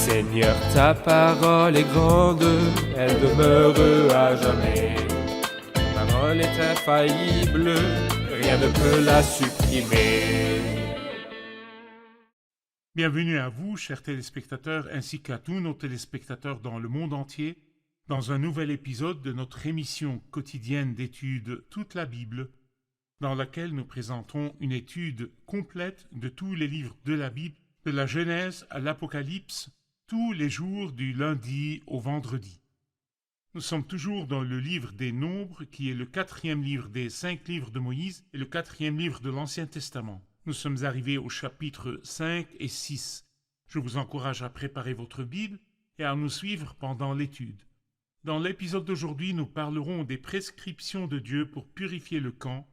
Seigneur, ta parole est grande, elle demeure à jamais. Ta parole est infaillible, rien ne peut la supprimer. Bienvenue à vous, chers téléspectateurs, ainsi qu'à tous nos téléspectateurs dans le monde entier, dans un nouvel épisode de notre émission quotidienne d'études Toute la Bible, dans laquelle nous présentons une étude complète de tous les livres de la Bible, de la Genèse à l'Apocalypse, tous les jours du lundi au vendredi. Nous sommes toujours dans le livre des Nombres, qui est le 4e livre des 5 livres de Moïse et le 4e livre de l'Ancien Testament. Nous sommes arrivés au chapitre 5 et 6. Je vous encourage à préparer votre Bible et à nous suivre pendant l'étude. Dans l'épisode d'aujourd'hui, nous parlerons des prescriptions de Dieu pour purifier le camp,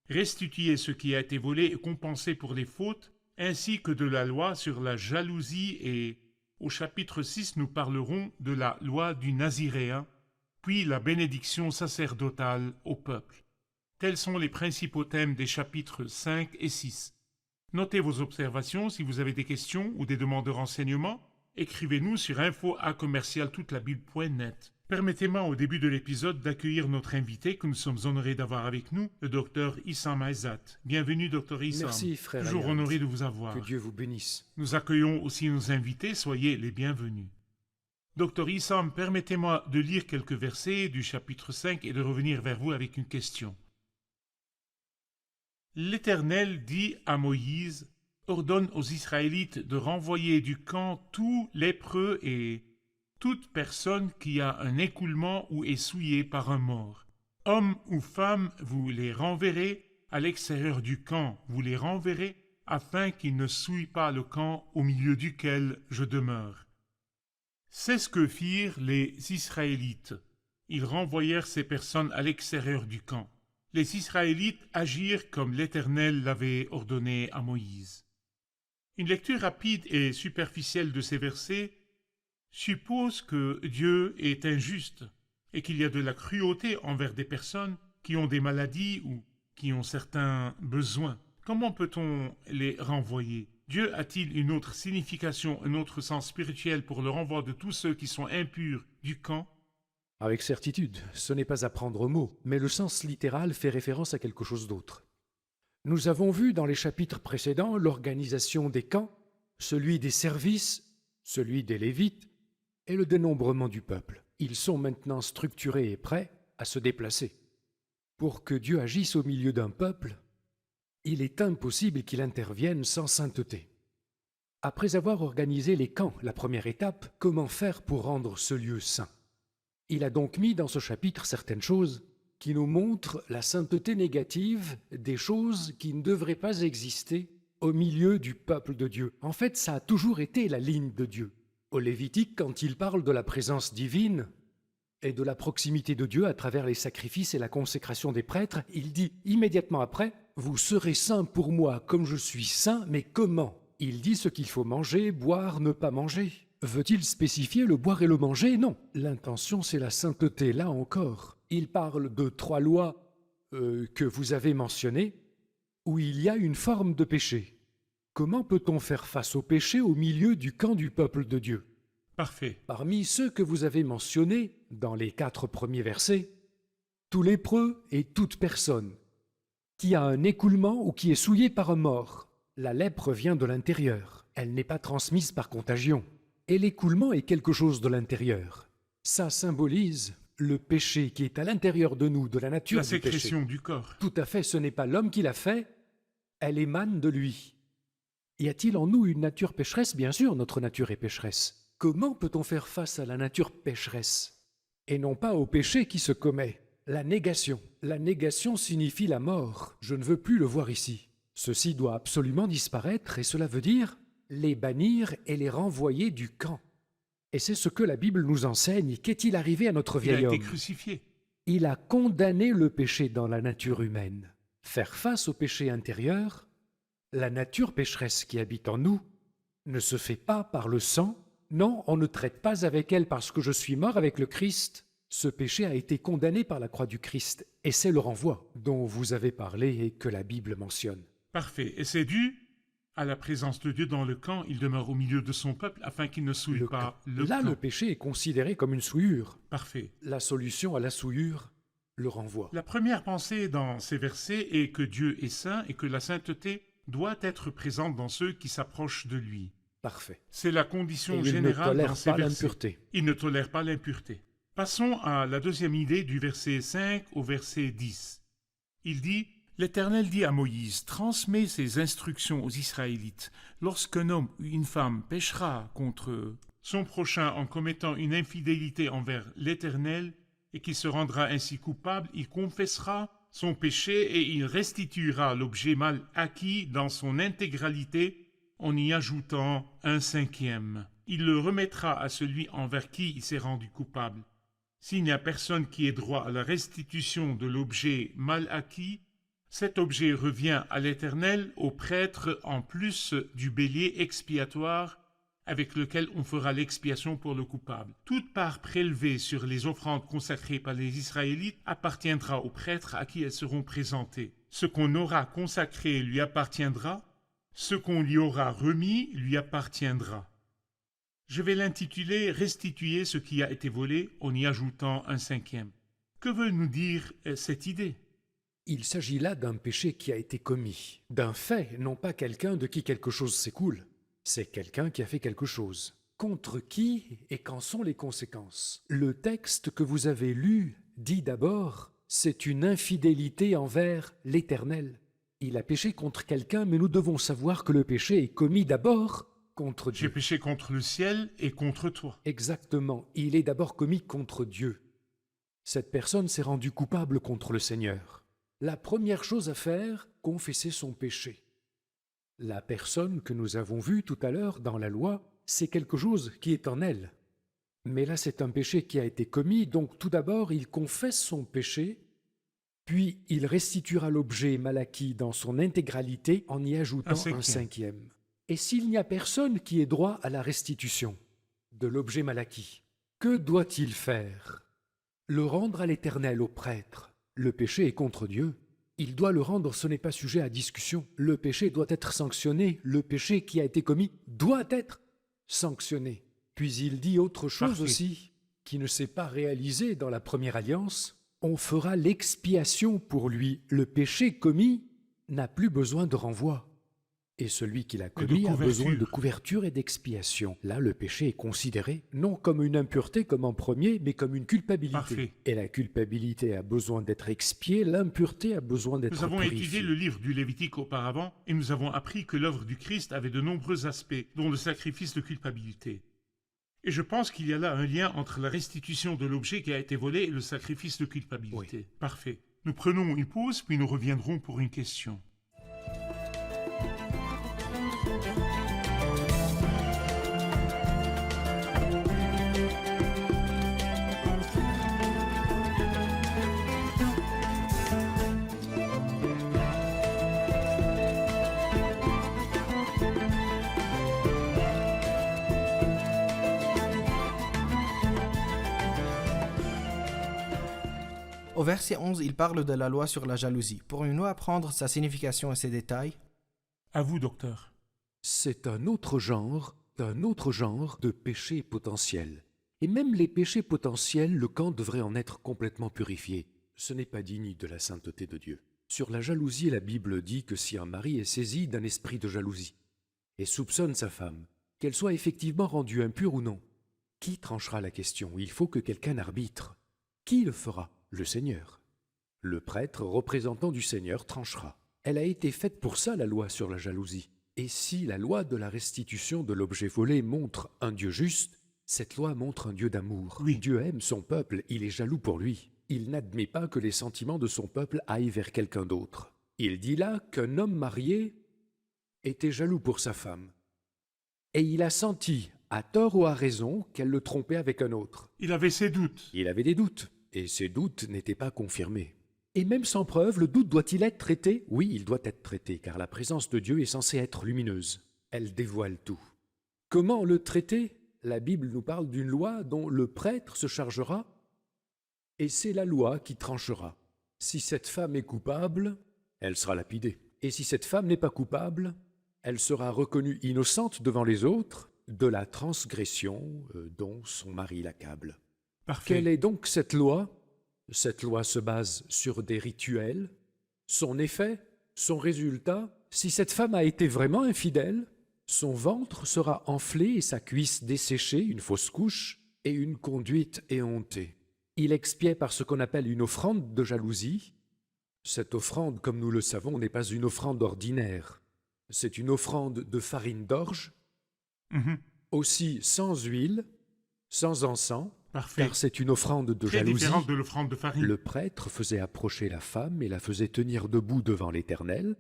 restituer ce qui a été volé et compenser pour les fautes, ainsi que de la loi sur la jalousie, et au chapitre 6, nous parlerons de la loi du Naziréen, puis la bénédiction sacerdotale au peuple. Tels sont les principaux thèmes des chapitres 5 et 6. Notez vos observations. Si vous avez des questions ou des demandes de renseignements, écrivez-nous sur info@toutelabibl.net. Permettez-moi au début de l'épisode d'accueillir notre invité que nous sommes honorés d'avoir avec nous, le docteur Issam Aizat. Bienvenue, docteur Issam. Merci, frère. Toujours Ayat. honoré de vous avoir. Que Dieu vous bénisse. Nous accueillons aussi nos invités, soyez les bienvenus. Docteur Issam, permettez-moi de lire quelques versets du chapitre 5 et de revenir vers vous avec une question. L'Éternel dit à Moïse, ordonne aux Israélites de renvoyer du camp tous lépreux et toute personne qui a un écoulement ou est souillée par un mort. Hommes ou femmes, vous les renverrez à l'extérieur du camp, vous les renverrez afin qu'ils ne souillent pas le camp au milieu duquel je demeure. C'est ce que firent les Israélites. Ils renvoyèrent ces personnes à l'extérieur du camp. Les Israélites agirent comme l'Éternel l'avait ordonné à Moïse. Une lecture rapide et superficielle de ces versets suppose que Dieu est injuste et qu'il y a de la cruauté envers des personnes qui ont des maladies ou qui ont certains besoins. Comment peut-on les renvoyer? Dieu a-t-il une autre signification, un autre sens spirituel pour le renvoi de tous ceux qui sont impurs du camp? Avec certitude, ce n'est pas à prendre au mot, mais le sens littéral fait référence à quelque chose d'autre. Nous avons vu dans les chapitres précédents l'organisation des camps, celui des services, celui des Lévites et le dénombrement du peuple. Ils sont maintenant structurés et prêts à se déplacer. Pour que Dieu agisse au milieu d'un peuple, il est impossible qu'il intervienne sans sainteté. Après avoir organisé les camps, la première étape, comment faire pour rendre ce lieu saint? Il a donc mis dans ce chapitre certaines choses qui nous montrent la sainteté négative des choses qui ne devraient pas exister au milieu du peuple de Dieu. En fait, ça a toujours été la ligne de Dieu. Au Lévitique, quand il parle de la présence divine et de la proximité de Dieu à travers les sacrifices et la consécration des prêtres, il dit immédiatement après « Vous serez saints pour moi comme je suis saint, mais comment ?» Il dit ce qu'il faut manger, boire, ne pas manger. Veut-il spécifier le boire et le manger? Non. L'intention, c'est la sainteté, là encore. Il parle de 3 lois que vous avez mentionnées, où il y a une forme de péché. Comment peut-on faire face au péché au milieu du camp du peuple de Dieu? Parfait. Parmi ceux que vous avez mentionnés dans les 4 premiers versets, tout lépreux et toute personne qui a un écoulement ou qui est souillé par un mort. La lèpre vient de l'intérieur, elle n'est pas transmise par contagion. Et l'écoulement est quelque chose de l'intérieur. Ça symbolise le péché qui est à l'intérieur de nous, de la nature du péché. La sécrétion du corps. Tout à fait, ce n'est pas l'homme qui l'a fait, elle émane de lui. Y a-t-il en nous une nature pécheresse? Bien sûr, notre nature est pécheresse. Comment peut-on faire face à la nature pécheresse? Et non pas au péché qui se commet. La négation. La négation signifie la mort. Je ne veux plus le voir ici. Ceci doit absolument disparaître et cela veut dire les bannir et les renvoyer du camp. Et c'est ce que la Bible nous enseigne. Qu'est-il arrivé à notre vieil homme? Il a été crucifié. Il a condamné le péché dans la nature humaine. Faire face au péché intérieur, la nature pécheresse qui habite en nous, ne se fait pas par le sang. Non, on ne traite pas avec elle parce que je suis mort avec le Christ. Ce péché a été condamné par la croix du Christ. Et c'est le renvoi dont vous avez parlé et que la Bible mentionne. Parfait. Et c'est dû À la présence de Dieu dans le camp, il demeure au milieu de son peuple afin qu'il ne souille pas le Là, camp. le péché est considéré comme une souillure. Parfait. La solution à la souillure le renvoie. La première pensée dans ces versets est que Dieu est saint et que la sainteté doit être présente dans ceux qui s'approchent de lui. Parfait. C'est la Et condition il ne générale dans tolère ces pas versets. l'impureté. Il ne tolère pas l'impureté. Passons à la deuxième idée du verset 5 au verset 10. Il dit « L'Éternel dit à Moïse, transmets ces instructions aux Israélites. Lorsqu'un homme ou une femme péchera contre son prochain en commettant une infidélité envers l'Éternel, et qu'il se rendra ainsi coupable, il confessera son péché et il restituera l'objet mal acquis dans son intégralité en y ajoutant un cinquième. Il le remettra à celui envers qui il s'est rendu coupable. S'il n'y a personne qui ait droit à la restitution de l'objet mal acquis, cet objet revient à l'Éternel, au prêtre, en plus du bélier expiatoire avec lequel on fera l'expiation pour le coupable. Toute part prélevée sur les offrandes consacrées par les Israélites appartiendra aux prêtres à qui elles seront présentées. Ce qu'on aura consacré lui appartiendra, ce qu'on lui aura remis lui appartiendra. Je vais l'intituler « Restituer ce qui a été volé » en y ajoutant un cinquième. Que veut nous dire cette idée? Il s'agit là d'un péché qui a été commis, d'un fait, non pas quelqu'un de qui quelque chose s'écoule. C'est quelqu'un qui a fait quelque chose. Contre qui et qu'en sont les conséquences? Le texte que vous avez lu dit d'abord « c'est une infidélité envers l'Éternel ». Il a péché contre quelqu'un, mais nous devons savoir que le péché est commis d'abord contre J'ai Dieu. péché contre le ciel et contre toi. Exactement, il est d'abord commis contre Dieu. Cette personne s'est rendue coupable contre le Seigneur. La première chose à faire, confesser son péché. La personne que nous avons vue tout à l'heure dans la loi, c'est quelque chose qui est en elle. Mais là, c'est un péché qui a été commis, donc tout d'abord, il confesse son péché, puis il restituera l'objet mal acquis dans son intégralité en y ajoutant un cinquième. Et s'il n'y a personne qui ait droit à la restitution de l'objet mal acquis, que doit-il faire? Le rendre à l'Éternel, au prêtre. Le péché est contre Dieu. Il doit le rendre, ce n'est pas sujet à discussion. Le péché doit être sanctionné. Le péché qui a été commis doit être sanctionné. Puis il dit autre chose Parfait. aussi, qui ne s'est pas réalisé dans la première alliance. On fera l'expiation pour lui. Le péché commis n'a plus besoin de renvoi. Et celui qui l'a commis a besoin de couverture et d'expiation. Là, le péché est considéré non comme une impureté comme en premier, mais comme une culpabilité. Parfait. Et la culpabilité a besoin d'être expiée, l'impureté a besoin d'être Nous avons purifiée. étudié le livre du Lévitique auparavant et nous avons appris que l'œuvre du Christ avait de nombreux aspects, dont le sacrifice de culpabilité. Et je pense qu'il y a là un lien entre la restitution de l'objet qui a été volé et le sacrifice de culpabilité. Oui. Parfait. Nous prenons une pause, puis nous reviendrons pour une question. Au verset 11, il parle de la loi sur la jalousie. Pourrions-nous apprendre sa signification et ses détails? À vous, docteur. C'est un autre genre de péché potentiel. Et même les péchés potentiels, le camp devrait en être complètement purifié. Ce n'est pas digne de la sainteté de Dieu. Sur la jalousie, la Bible dit que si un mari est saisi d'un esprit de jalousie et soupçonne sa femme, qu'elle soit effectivement rendue impure ou non, qui tranchera la question? Il faut que quelqu'un arbitre. Qui le fera? Le Seigneur. Le prêtre, représentant du Seigneur, tranchera. Elle a été faite pour ça, la loi sur la jalousie. Et si la loi de la restitution de l'objet volé montre un Dieu juste, cette loi montre un Dieu d'amour. Oui. Dieu aime son peuple, il est jaloux pour lui. Il n'admet pas que les sentiments de son peuple aillent vers quelqu'un d'autre. Il dit là qu'un homme marié était jaloux pour sa femme. Et il a senti, à tort ou à raison, qu'elle le trompait avec un autre. Il avait ses doutes. Il avait des doutes, et ces doutes n'étaient pas confirmés. Et même sans preuve, le doute doit-il être traité? Oui, il doit être traité, car la présence de Dieu est censée être lumineuse. Elle dévoile tout. Comment le traiter? La Bible nous parle d'une loi dont le prêtre se chargera, et c'est la loi qui tranchera. Si cette femme est coupable, elle sera lapidée. Et si cette femme n'est pas coupable, elle sera reconnue innocente devant les autres de la transgression dont son mari l'accable. Parfait. Quelle est donc cette loi? Cette loi se base sur des rituels. Son effet, son résultat, si cette femme a été vraiment infidèle, son ventre sera enflé et sa cuisse desséchée, une fausse couche, et une conduite éhontée. Il expiait par ce qu'on appelle une offrande de jalousie. Cette offrande, comme nous le savons, n'est pas une offrande ordinaire. C'est une offrande de farine d'orge, aussi sans huile, sans encens, Parfait. car c'est une offrande de Très jalousie. différente de l'offrande de farine. Le prêtre faisait approcher la femme et la faisait tenir debout devant l'Éternel,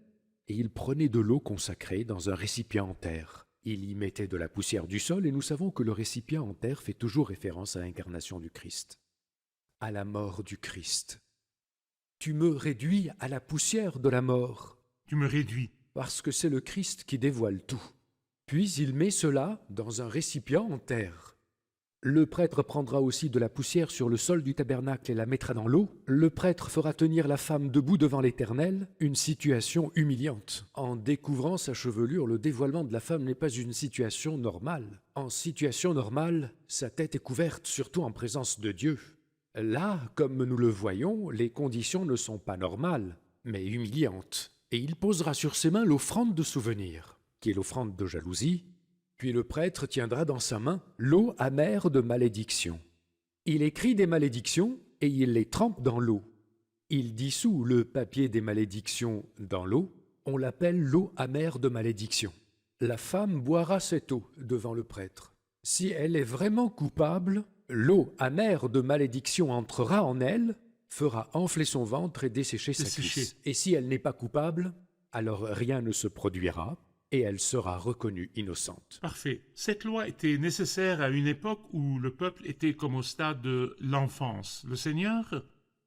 et il prenait de l'eau consacrée dans un récipient en terre. Il y mettait de la poussière du sol, et nous savons que le récipient en terre fait toujours référence à l'incarnation du Christ, à la mort du Christ. Tu me réduis à la poussière de la mort, Tu me réduis. parce que c'est le Christ qui dévoile tout. Puis il met cela dans un récipient en terre. Le prêtre prendra aussi de la poussière sur le sol du tabernacle et la mettra dans l'eau. Le prêtre fera tenir la femme debout devant l'Éternel, une situation humiliante. En découvrant sa chevelure, le dévoilement de la femme n'est pas une situation normale. En situation normale, sa tête est couverte, surtout en présence de Dieu. Là, comme nous le voyons, les conditions ne sont pas normales, mais humiliantes. Et il posera sur ses mains l'offrande de souvenir, qui est l'offrande de jalousie. Puis le prêtre tiendra dans sa main l'eau amère de malédiction. Il écrit des malédictions et il les trempe dans l'eau. Il dissout le papier des malédictions dans l'eau. On l'appelle l'eau amère de malédiction. La femme boira cette eau devant le prêtre. Si elle est vraiment coupable, l'eau amère de malédiction entrera en elle, fera enfler son ventre et dessécher sa cuisse. Et si elle n'est pas coupable, alors rien ne se produira, et elle sera reconnue innocente. Parfait. Cette loi était nécessaire à une époque où le peuple était comme au stade de l'enfance. Le Seigneur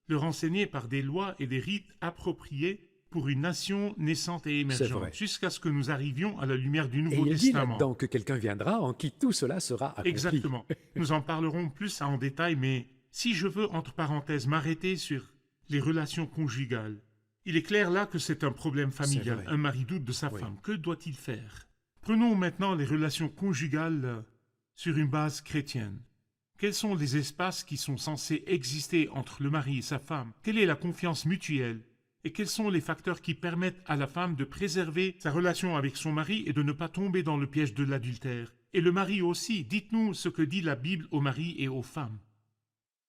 leur enseignait par des lois et des rites appropriés pour une nation naissante et émergente, jusqu'à ce que nous arrivions à la lumière du Nouveau Testament. Et il dit là-dedans que quelqu'un viendra en qui tout cela sera accompli. Exactement. Nous en parlerons plus en détail, mais si je veux, entre parenthèses, m'arrêter sur les relations conjugales, il est clair là que c'est un problème familial. Un mari doute de sa femme. Que doit-il faire? Prenons maintenant les relations conjugales sur une base chrétienne. Quels sont les espaces qui sont censés exister entre le mari et sa femme? Quelle est la confiance mutuelle? Et quels sont les facteurs qui permettent à la femme de préserver sa relation avec son mari et de ne pas tomber dans le piège de l'adultère? Et le mari aussi. Dites-nous ce que dit la Bible aux maris et aux femmes.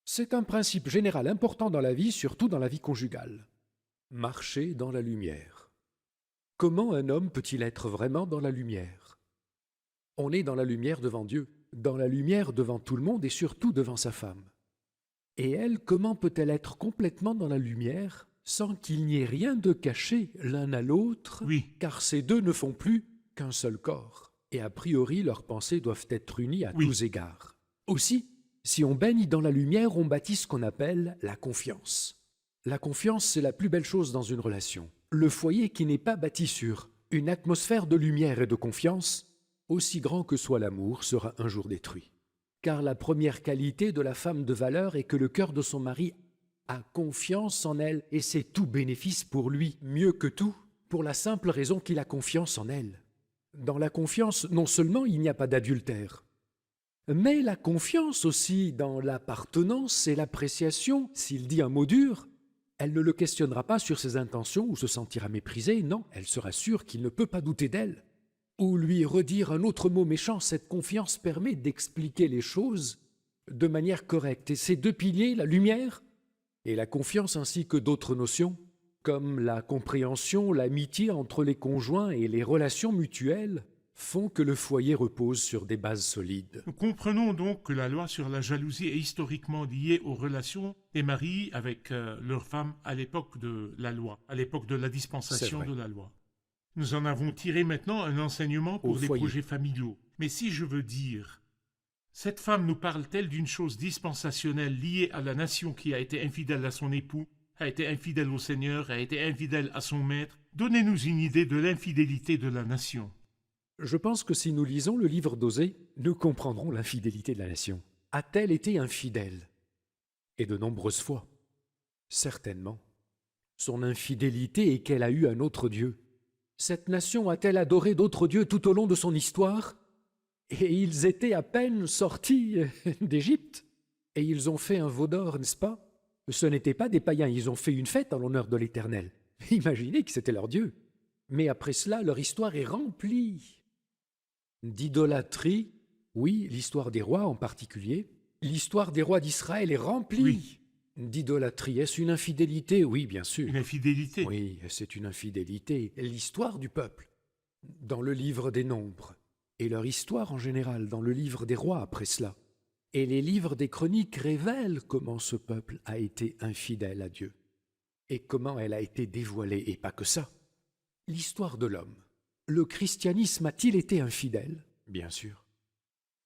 C'est un principe général important dans la vie, surtout dans la vie conjugale. Marcher dans la lumière. Comment un homme peut-il être vraiment dans la lumière? On est dans la lumière devant Dieu, dans la lumière devant tout le monde et surtout devant sa femme. Et elle, comment peut-elle être complètement dans la lumière sans qu'il n'y ait rien de caché l'un à l'autre? Oui. Car ces deux ne font plus qu'un seul corps. Et a priori, leurs pensées doivent être unies à tous égards. Aussi, si on baigne dans la lumière, on bâtit ce qu'on appelle la confiance. La confiance, c'est la plus belle chose dans une relation. Le foyer qui n'est pas bâti sur une atmosphère de lumière et de confiance, aussi grand que soit l'amour, sera un jour détruit. Car la première qualité de la femme de valeur est que le cœur de son mari a confiance en elle, et c'est tout bénéfice pour lui, mieux que tout, pour la simple raison qu'il a confiance en elle. Dans la confiance, non seulement il n'y a pas d'adultère, mais la confiance aussi dans l'appartenance et l'appréciation. S'il dit un mot dur, elle ne le questionnera pas sur ses intentions ou se sentira méprisée, non, elle sera sûre qu'il ne peut pas douter d'elle. Ou lui redire un autre mot méchant, cette confiance permet d'expliquer les choses de manière correcte. Et ces deux piliers, la lumière et la confiance, ainsi que d'autres notions, comme la compréhension, l'amitié entre les conjoints et les relations mutuelles, font que le foyer repose sur des bases solides. Nous comprenons donc que la loi sur la jalousie est historiquement liée aux relations des maris avec leurs femmes à l'époque de la loi, à l'époque de la dispensation de la loi. Nous en avons tiré maintenant un enseignement pour les projets familiaux. Mais si je veux dire, cette femme nous parle-t-elle d'une chose dispensationnelle liée à la nation qui a été infidèle à son époux, a été infidèle au Seigneur, a été infidèle à son maître? Donnez-nous une idée de l'infidélité de la nation. Je pense que si nous lisons le livre d'Osée, nous comprendrons l'infidélité de la nation. A-t-elle été infidèle? Et de nombreuses fois. Certainement. Son infidélité est qu'elle a eu un autre Dieu. Cette nation a-t-elle adoré d'autres dieux tout au long de son histoire? Et ils étaient à peine sortis d'Égypte, et ils ont fait un veau d'or, n'est-ce pas? Ce n'étaient pas des païens, ils ont fait une fête en l'honneur de l'Éternel. Imaginez que c'était leur Dieu. Mais après cela, leur histoire est remplie d'idolâtrie. Oui, l'histoire des rois en particulier. L'histoire des rois d'Israël est remplie Oui. d'idolâtrie. Est-ce une infidélité? Oui, bien sûr. Une infidélité. Oui, c'est une infidélité. L'histoire du peuple, dans le livre des Nombres, et leur histoire en général, dans le livre des rois après cela. Et les livres des chroniques révèlent comment ce peuple a été infidèle à Dieu, et comment elle a été dévoilée, et pas que ça. L'histoire de l'homme. Le christianisme a-t-il été infidèle? Bien sûr.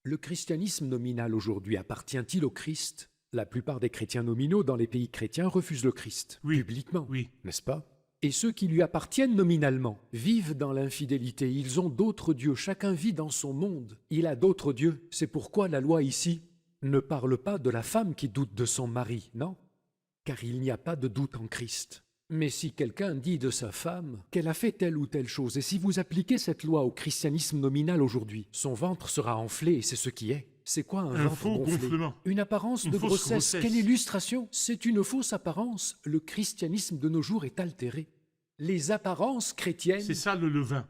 Le christianisme nominal aujourd'hui appartient-il au Christ? La plupart des chrétiens nominaux dans les pays chrétiens refusent le Christ, Oui. publiquement, Oui. n'est-ce pas? Et ceux qui lui appartiennent nominalement vivent dans l'infidélité. Ils ont d'autres dieux, chacun vit dans son monde. Il a d'autres dieux. C'est pourquoi la loi ici ne parle pas de la femme qui doute de son mari, non? Car il n'y a pas de doute en Christ. Mais si quelqu'un dit de sa femme qu'elle a fait telle ou telle chose, et si vous appliquez cette loi au christianisme nominal aujourd'hui, son ventre sera enflé, et c'est ce qui est. C'est quoi un ventre faux gonflé? gonflement. Une apparence Une de fausse grossesse. grossesse. Quelle illustration! C'est une fausse apparence. Le christianisme de nos jours est altéré. Les apparences chrétiennes, C'est ça le levain.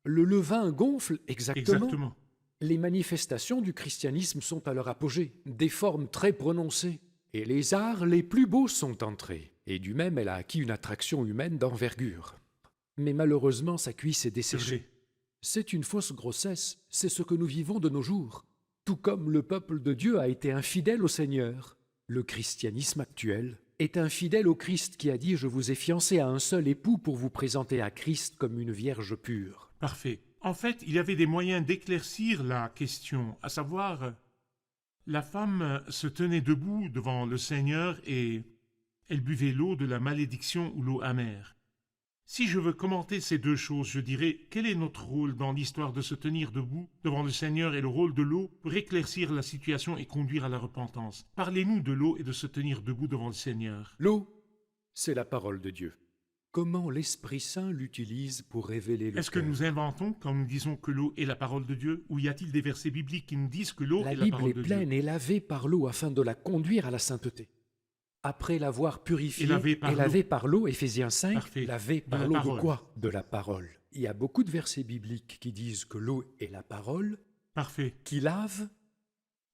le levain gonfle, exactement. Exactement. Les manifestations du christianisme sont à leur apogée, des formes très prononcées. Et les arts les plus beaux sont entrés. Et du même, elle a acquis une attraction humaine d'envergure. Mais malheureusement, sa cuisse est C'est desséchée. vrai. C'est une fausse grossesse, c'est ce que nous vivons de nos jours. Tout comme le peuple de Dieu a été infidèle au Seigneur, le christianisme actuel est infidèle au Christ qui a dit « Je vous ai fiancé à un seul époux pour vous présenter à Christ comme une vierge pure Parfait. En fait, il y avait des moyens d'éclaircir la question, à savoir, la femme se tenait debout devant le Seigneur et elle buvait l'eau de la malédiction ou l'eau amère. Si je veux commenter ces deux choses, je dirais, quel est notre rôle dans l'histoire de se tenir debout devant le Seigneur et le rôle de l'eau pour éclaircir la situation et conduire à la repentance? Parlez-nous de l'eau et de se tenir debout devant le Seigneur. ». L'eau, c'est la parole de Dieu. Comment l'Esprit Saint l'utilise pour révéler le Est-ce que cœur? nous inventons quand nous disons que l'eau est la parole de Dieu, ou y a-t-il des versets bibliques qui nous disent que l'eau La est la Bible parole est de pleine Dieu? et lavée par l'eau afin de la conduire à la sainteté. Après l'avoir purifiée Et lavée par et lavée par l'eau, Éphésiens 5, Parfait. lavée De par la l'eau de parole. quoi? De la parole. Il y a beaucoup de versets bibliques qui disent que l'eau est la parole, Parfait. qui lave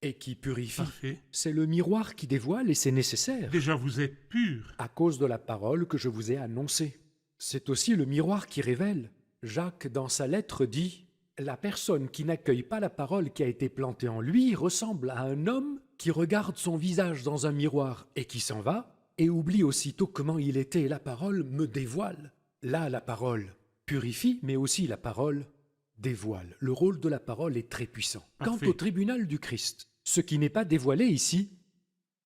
et qui purifie. Parfait. C'est le miroir qui dévoile et c'est nécessaire Déjà, vous êtes pur. à cause de la parole que je vous ai annoncée. C'est aussi le miroir qui révèle. Jacques, dans sa lettre, dit « La personne qui n'accueille pas la parole qui a été plantée en lui ressemble à un homme qui regarde son visage dans un miroir et qui s'en va et oublie aussitôt comment il était. La parole me dévoile. » Là, la parole purifie, mais aussi la parole dévoile. Le rôle de la parole est très puissant. Parfait. Quant au tribunal du Christ, ce qui n'est pas dévoilé ici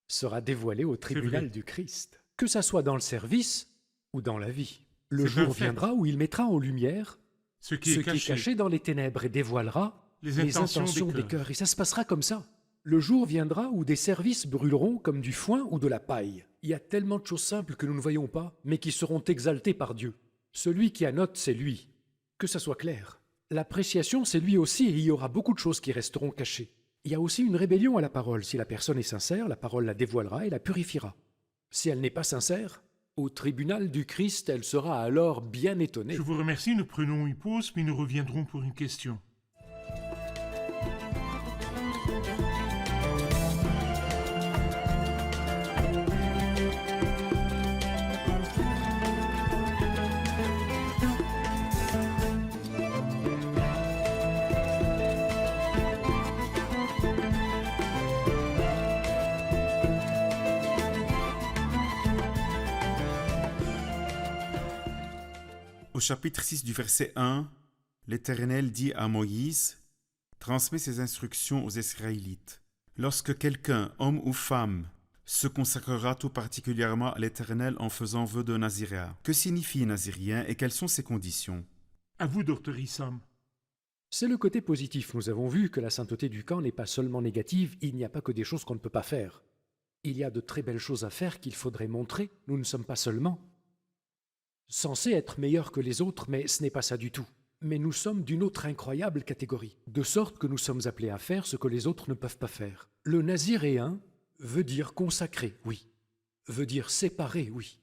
sera dévoilé au tribunal vrai. du Christ, que ça soit dans le service ou dans la vie. Le C'est un jour fait. viendra où il mettra en lumière Ce qui ce est qui est caché. caché dans les ténèbres et dévoilera Les intentions des des cœurs. Et ça se passera comme ça. Le jour viendra où des services brûleront comme du foin ou de la paille. Il y a tellement de choses simples que nous ne voyons pas, mais qui seront exaltées par Dieu. Celui qui annote, c'est lui. Que ça soit clair. L'appréciation, c'est lui aussi, et il y aura beaucoup de choses qui resteront cachées. Il y a aussi une rébellion à la parole. Si la personne est sincère, la parole la dévoilera et la purifiera. Si elle n'est pas sincère, au tribunal du Christ, elle sera alors bien étonnée. Je vous remercie, nous prenons une pause, puis nous reviendrons pour une question. Au chapitre 6 du verset 1, l'Éternel dit à Moïse, « Transmets ces instructions aux Israélites. Lorsque quelqu'un, homme ou femme, se consacrera tout particulièrement à l'Éternel en faisant vœu de naziréat. Que signifie nazirien et quelles sont ses conditions ?» À vous, Dr. Issam. C'est le côté positif. Nous avons vu que la sainteté du camp n'est pas seulement négative, il n'y a pas que des choses qu'on ne peut pas faire. Il y a de très belles choses à faire qu'il faudrait montrer. Nous ne sommes pas seulement censé être meilleur que les autres, mais ce n'est pas ça du tout. Mais nous sommes d'une autre incroyable catégorie, de sorte que nous sommes appelés à faire ce que les autres ne peuvent pas faire. Le naziréen veut dire consacré, oui. Veut dire séparé, oui.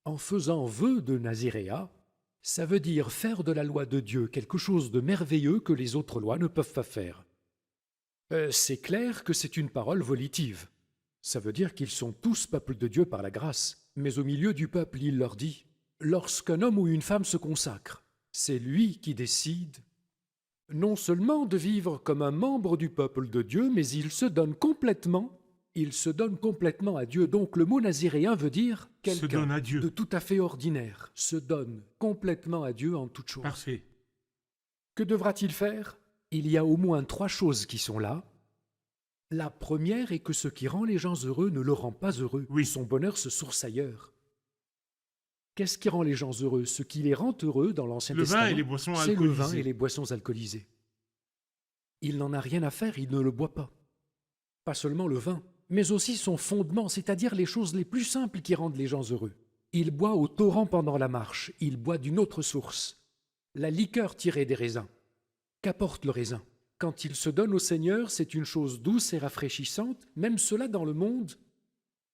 En faisant vœu de naziréat, ça veut dire faire de la loi de Dieu quelque chose de merveilleux que les autres lois ne peuvent pas faire. C'est clair que c'est une parole volitive. Ça veut dire qu'ils sont tous peuple de Dieu par la grâce. Mais au milieu du peuple, il leur dit, lorsqu'un homme ou une femme se consacre, c'est lui qui décide non seulement de vivre comme un membre du peuple de Dieu, mais il se donne complètement à Dieu. Donc le mot naziréen veut dire Se donne quelqu'un à Dieu. de tout à fait ordinaire, se donne complètement à Dieu en toutes choses. Parfait. Que devra-t-il faire? Il y a au moins 3 choses qui sont là. La première est que ce qui rend les gens heureux ne le rend pas heureux. Oui. Son bonheur se source ailleurs. Qu'est-ce qui rend les gens heureux? Ce qui les rend heureux dans l'Ancien Le Testament, vin et les boissons c'est le vin alcoolisées. et les boissons alcoolisées. Il n'en a rien à faire, il ne le boit pas. Pas seulement le vin, mais aussi son fondement, c'est-à-dire les choses les plus simples qui rendent les gens heureux. Il boit au torrent pendant la marche, il boit d'une autre source. La liqueur tirée des raisins. Qu'apporte le raisin? Quand il se donne au Seigneur, c'est une chose douce et rafraîchissante, même cela dans le monde,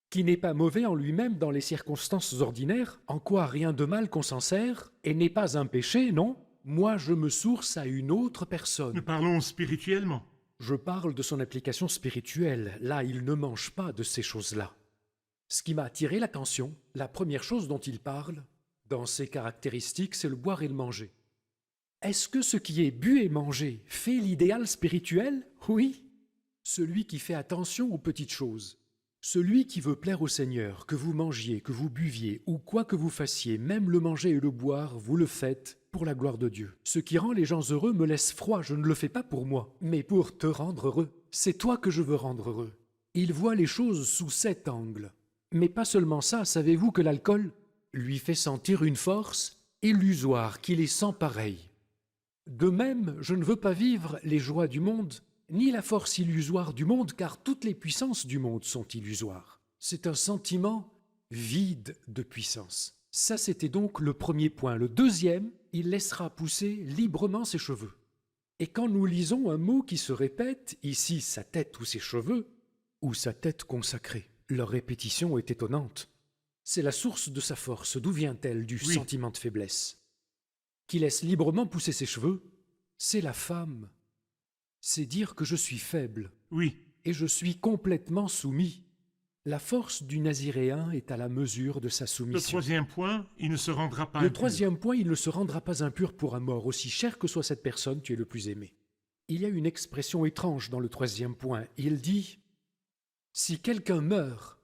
qui n'est pas mauvais en lui-même dans les circonstances ordinaires, en quoi rien de mal qu'on s'en sert, et n'est pas un péché, non? Moi, je me source à une autre personne. Nous parlons spirituellement. Je parle de son application spirituelle. Là, il ne mange pas de ces choses-là. Ce qui m'a attiré l'attention, la première chose dont il parle, dans ses caractéristiques, c'est le boire et le manger. Est-ce que ce qui est bu et mangé fait l'idéal spirituel? Oui. Celui qui fait attention aux petites choses. Celui qui veut plaire au Seigneur, que vous mangiez, que vous buviez, ou quoi que vous fassiez, même le manger et le boire, vous le faites pour la gloire de Dieu. Ce qui rend les gens heureux me laisse froid, je ne le fais pas pour moi, mais pour te rendre heureux. C'est toi que je veux rendre heureux. Il voit les choses sous cet angle. Mais pas seulement ça, savez-vous que l'alcool lui fait sentir une force illusoire qui les sent pareils. De même, je ne veux pas vivre les joies du monde, ni la force illusoire du monde, car toutes les puissances du monde sont illusoires. C'est un sentiment vide de puissance. Ça, c'était donc le premier point. Le deuxième, il laissera pousser librement ses cheveux. Et quand nous lisons un mot qui se répète, ici sa tête ou ses cheveux, ou sa tête consacrée, leur répétition est étonnante. C'est la source de sa force. D'où vient-elle? Du Oui. sentiment de faiblesse. Qui laisse librement pousser ses cheveux, c'est la femme. C'est dire que je suis faible Oui. et je suis complètement soumis. La force du naziréen est à la mesure de sa Le soumission. 3e point, il ne se rendra pas Le impur. 3e point, il ne se rendra pas impur pour un mort. Aussi cher que soit cette personne, tu es le plus aimé. Il y a une expression étrange dans le 3e point. Il dit « Si quelqu'un meurt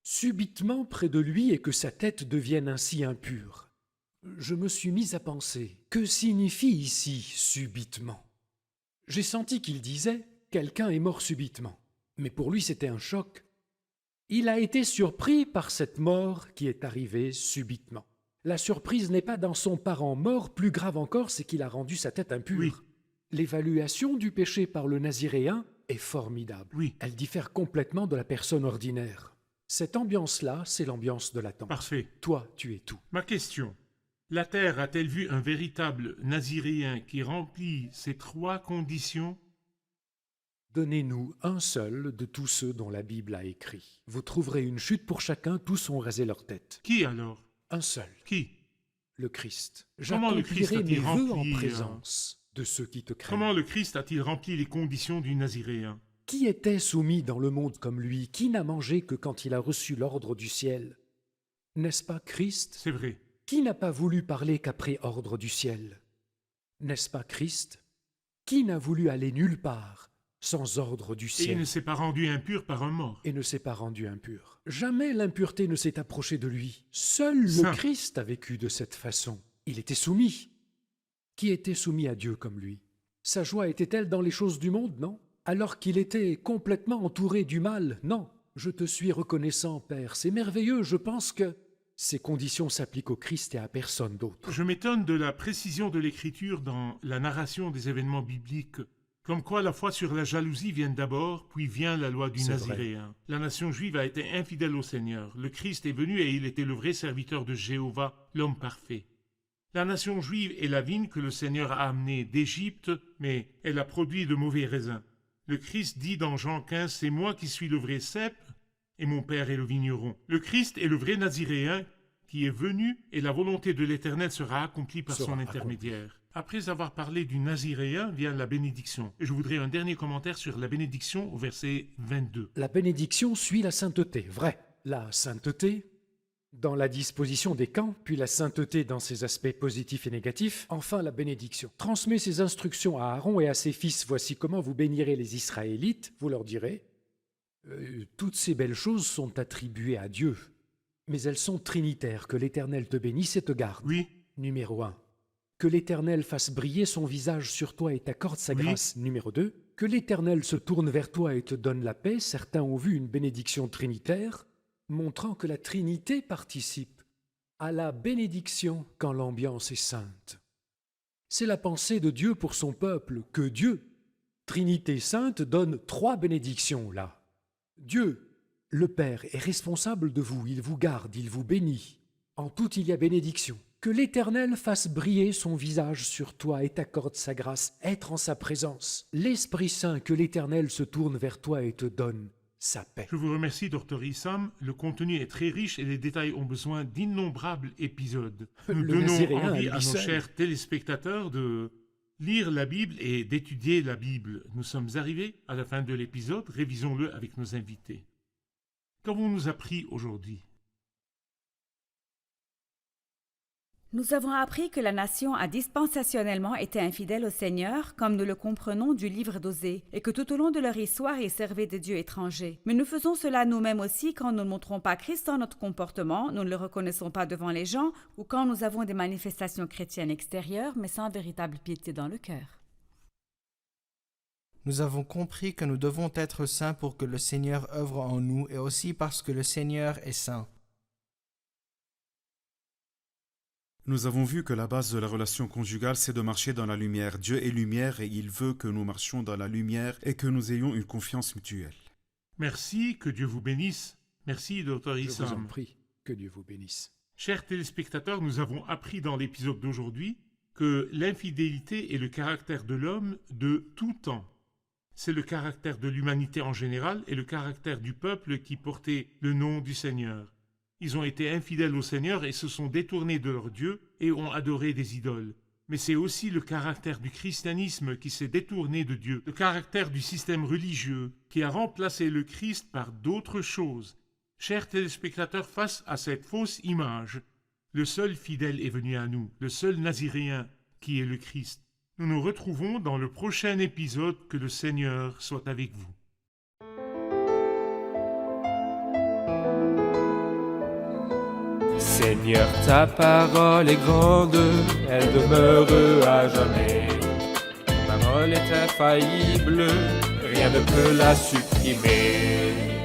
subitement près de lui et que sa tête devienne ainsi impure. » Je me suis mis à penser, que signifie ici « subitement » ? J'ai senti qu'il disait « quelqu'un est mort subitement ». Mais pour lui, c'était un choc. Il a été surpris par cette mort qui est arrivée subitement. La surprise n'est pas dans son parent mort, plus grave encore, c'est qu'il a rendu sa tête impure. Oui. L'évaluation du péché par le naziréen est formidable. Oui. Elle diffère complètement de la personne ordinaire. Cette ambiance-là, c'est l'ambiance de l'attente. Parfait. Toi, tu es tout. Ma question. La terre a-t-elle vu un véritable naziréen qui remplit ces 3 conditions? Donnez-nous un seul de tous ceux dont la Bible a écrit. Vous trouverez une chute pour chacun, tous ont rasé leur tête. Qui alors? Un seul, Qui? le Christ. Comment le Christ J'accomplirai mes a-t-il vœux en rempli, présence de ceux qui te craignent. Comment le Christ a-t-il rempli les conditions du naziréen? Qui était soumis dans le monde comme lui? Qui n'a mangé que quand il a reçu l'ordre du ciel? N'est-ce pas Christ? C'est vrai. Qui n'a pas voulu parler qu'après ordre du ciel? N'est-ce pas Christ? Qui n'a voulu aller nulle part sans ordre du Et il ciel ne s'est pas rendu impur par un mort. et ne s'est pas rendu impur? Jamais l'impureté ne s'est approchée de lui. Seul Saint. le Christ a vécu de cette façon. Il était soumis. Qui était soumis à Dieu comme lui? Sa joie était-elle dans les choses du monde? Non. Alors qu'il était complètement entouré du mal? Non. Je te suis reconnaissant, Père. C'est merveilleux. Je pense que ces conditions s'appliquent au Christ et à personne d'autre. Je m'étonne de la précision de l'écriture dans la narration des événements bibliques Comme quoi la foi sur la jalousie vient d'abord, puis vient la loi du C'est Naziréen. La nation juive a été infidèle au Seigneur. Le Christ est venu et il était le vrai serviteur de Jéhovah, l'homme parfait. La nation juive est la vigne que le Seigneur a amenée d'Égypte, mais elle a produit de mauvais raisins. Le Christ dit dans Jean 15, « C'est moi qui suis le vrai cep, et mon Père est le vigneron. » Le Christ est le vrai Naziréen qui est venu, et la volonté de l'Éternel sera accomplie par son intermédiaire. Après avoir parlé du Naziréen vient la bénédiction. Et je voudrais un dernier commentaire sur la bénédiction au verset 22. La bénédiction suit la sainteté, vrai. La sainteté dans la disposition des camps, puis la sainteté dans ses aspects positifs et négatifs, enfin la bénédiction. Transmets ces instructions à Aaron et à ses fils. Voici comment vous bénirez les Israélites. Vous leur direz, toutes ces belles choses sont attribuées à Dieu, mais elles sont trinitaires. Que l'Éternel te bénisse et te garde. Oui, Numéro 1. Que l'Éternel fasse briller son visage sur toi et t'accorde sa Oui. grâce. Numéro 2. Que l'Éternel se tourne vers toi et te donne la paix. Certains ont vu une bénédiction trinitaire, montrant que la Trinité participe à la bénédiction quand l'ambiance est sainte. C'est la pensée de Dieu pour son peuple, que Dieu, Trinité sainte, donne 3 bénédictions là. Dieu, le Père, est responsable de vous, il vous garde, il vous bénit. En tout il y a bénédiction. Que l'Éternel fasse briller son visage sur toi et t'accorde sa grâce, être en sa présence. L'Esprit Saint, que l'Éternel se tourne vers toi et te donne sa paix. je vous remercie, Dr. Issam. Le contenu est très riche et les détails ont besoin d'innombrables épisodes. Nous Le donnons Naziréen, envie lui à nos seul. chers téléspectateurs de lire la Bible et d'étudier la Bible. Nous sommes arrivés à la fin de l'épisode. Révisons-le avec nos invités. Qu'avons-nous appris aujourd'hui? Nous avons appris que la nation a dispensationellement été infidèle au Seigneur, comme nous le comprenons du livre d'Osée, et que tout au long de leur histoire, ils servaient des dieux étrangers. Mais nous faisons cela nous-mêmes aussi quand nous ne montrons pas Christ dans notre comportement, nous ne le reconnaissons pas devant les gens, ou quand nous avons des manifestations chrétiennes extérieures, mais sans véritable piété dans le cœur. Nous avons compris que nous devons être saints pour que le Seigneur œuvre en nous et aussi parce que le Seigneur est saint. Nous avons vu que la base de la relation conjugale, c'est de marcher dans la lumière. Dieu est lumière et il veut que nous marchions dans la lumière et que nous ayons une confiance mutuelle. Merci, que Dieu vous bénisse. Merci, Dr. Je vous en Issam. prie, que Dieu vous bénisse. Chers téléspectateurs, nous avons appris dans l'épisode d'aujourd'hui que l'infidélité est le caractère de l'homme de tout temps. C'est le caractère de l'humanité en général et le caractère du peuple qui portait le nom du Seigneur. Ils ont été infidèles au Seigneur et se sont détournés de leur Dieu et ont adoré des idoles. Mais c'est aussi le caractère du christianisme qui s'est détourné de Dieu, le caractère du système religieux qui a remplacé le Christ par d'autres choses. Chers téléspectateurs, face à cette fausse image, le seul fidèle est venu à nous, le seul Naziréen qui est le Christ. Nous nous retrouvons dans le prochain épisode. Que le Seigneur soit avec vous. Seigneur, ta parole est grande, elle demeure à jamais. Ta parole est infaillible, rien ne peut la supprimer.